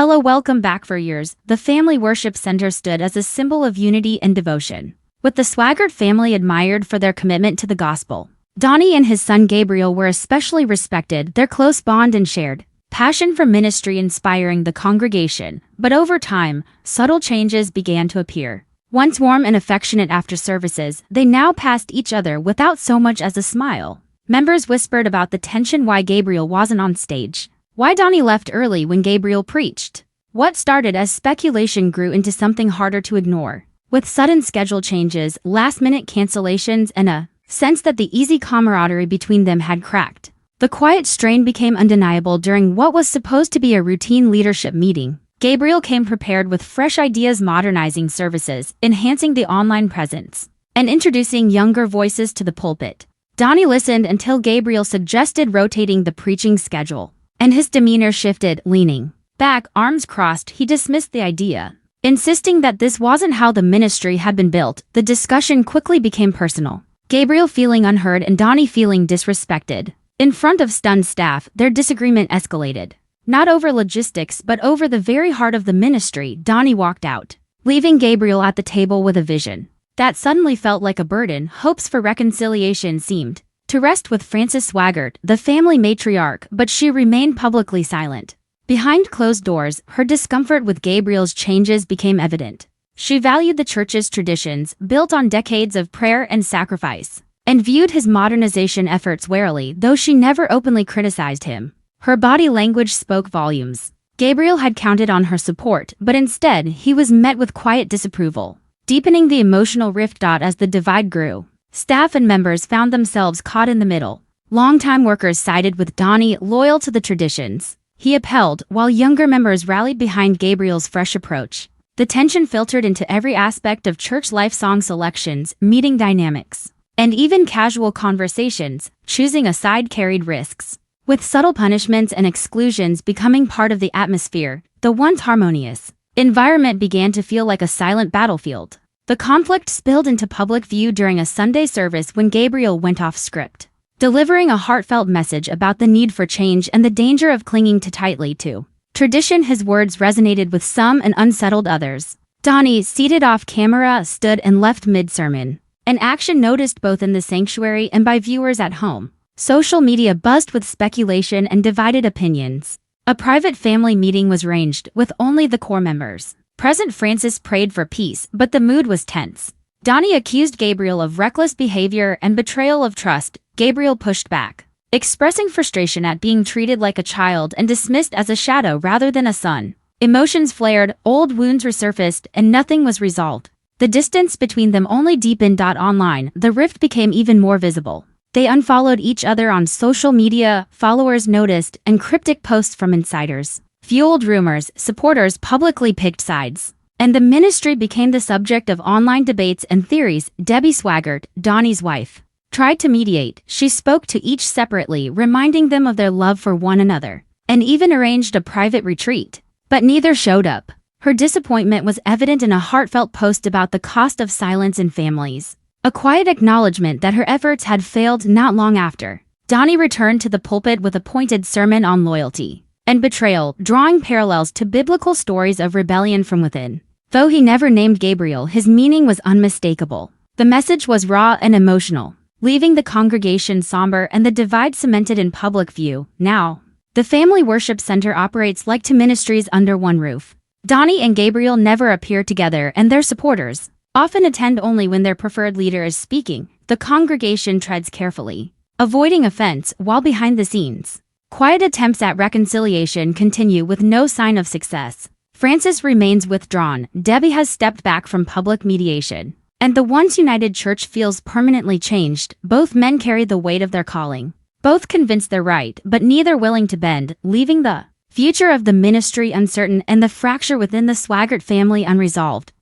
Hello, welcome back. For years, the Family Worship Center stood as a symbol of unity and devotion, with the Swaggart family admired for their commitment to the gospel. Donnie and his son Gabriel were especially respected, their close bond and shared passion for ministry inspiring the congregation. But over time, subtle changes began to appear. Once warm and affectionate after services, they now passed each other without so much as a smile. Members whispered about the tension, why Gabriel wasn't on stage, why Donnie left early when Gabriel preached. What started as speculation grew into something harder to ignore, with sudden schedule changes, last-minute cancellations, and a sense that the easy camaraderie between them had cracked. The quiet strain became undeniable during what was supposed to be a routine leadership meeting. Gabriel came prepared with fresh ideas, modernizing services, enhancing the online presence, and introducing younger voices to the pulpit. Donnie listened until Gabriel suggested rotating the preaching schedule, and his demeanor shifted. Leaning back, arms crossed, he dismissed the idea, insisting that this wasn't how the ministry had been built. The discussion quickly became personal, Gabriel feeling unheard and Donnie feeling disrespected. In front of stunned staff, their disagreement escalated. Not over logistics but over the very heart of the ministry. Donnie walked out, leaving Gabriel at the table with a vision that suddenly felt like a burden. Hopes for reconciliation seemed to rest with Frances Swaggart, the family matriarch, but she remained publicly silent. Behind closed doors, her discomfort with Gabriel's changes became evident. She valued the church's traditions, built on decades of prayer and sacrifice, and viewed his modernization efforts warily, though she never openly criticized him. Her body language spoke volumes. Gabriel had counted on her support, but instead, he was met with quiet disapproval, deepening the emotional rift. As the divide grew, staff and members found themselves caught in the middle. Longtime workers sided with Donnie, loyal to the traditions he upheld, while younger members rallied behind Gabriel's fresh approach. The tension filtered into every aspect of church life: song selections, meeting dynamics, and even casual conversations. Choosing a side carried risks, with subtle punishments and exclusions becoming part of the atmosphere. The once harmonious environment began to feel like a silent battlefield. The conflict spilled into public view during a Sunday service when Gabriel went off script, delivering a heartfelt message about the need for change and the danger of clinging too tightly to tradition. His words resonated with some and unsettled others. Donnie, seated off camera, stood and left mid-sermon, an action noticed both in the sanctuary and by viewers at home. Social media buzzed with speculation and divided opinions. A private family meeting was arranged, with only the core members present. Frances prayed for peace, but the mood was tense. Donnie accused Gabriel of reckless behavior and betrayal of trust. Gabriel pushed back, expressing frustration at being treated like a child and dismissed as a shadow rather than a son. Emotions flared, old wounds resurfaced, and nothing was resolved. The distance between them only deepened. Online, the rift became even more visible. They unfollowed each other on social media, followers noticed, and cryptic posts from insiders fueled rumors. Supporters publicly picked sides, and the ministry became the subject of online debates and theories. Debbie Swaggart, Donnie's wife, tried to mediate. She spoke to each separately, reminding them of their love for one another, and even arranged a private retreat. But neither showed up. Her disappointment was evident in a heartfelt post about the cost of silence in families, a quiet acknowledgement that her efforts had failed. Not long after, Donnie returned to the pulpit with a pointed sermon on loyalty and betrayal, drawing parallels to biblical stories of rebellion from within. Though he never named Gabriel, his meaning was unmistakable. The message was raw and emotional, leaving the congregation somber and the divide cemented in public view. Now, the Family Worship Center operates like two ministries under one roof. Donnie and Gabriel never appear together, and their supporters often attend only when their preferred leader is speaking. The congregation treads carefully, avoiding offense, while behind the scenes, quiet attempts at reconciliation continue with no sign of success. Frances remains withdrawn, Debbie has stepped back from public mediation, and the once united church feels permanently changed. Both men carry the weight of their calling, both convinced they're right, but neither willing to bend, leaving the future of the ministry uncertain and the fracture within the Swaggart family unresolved.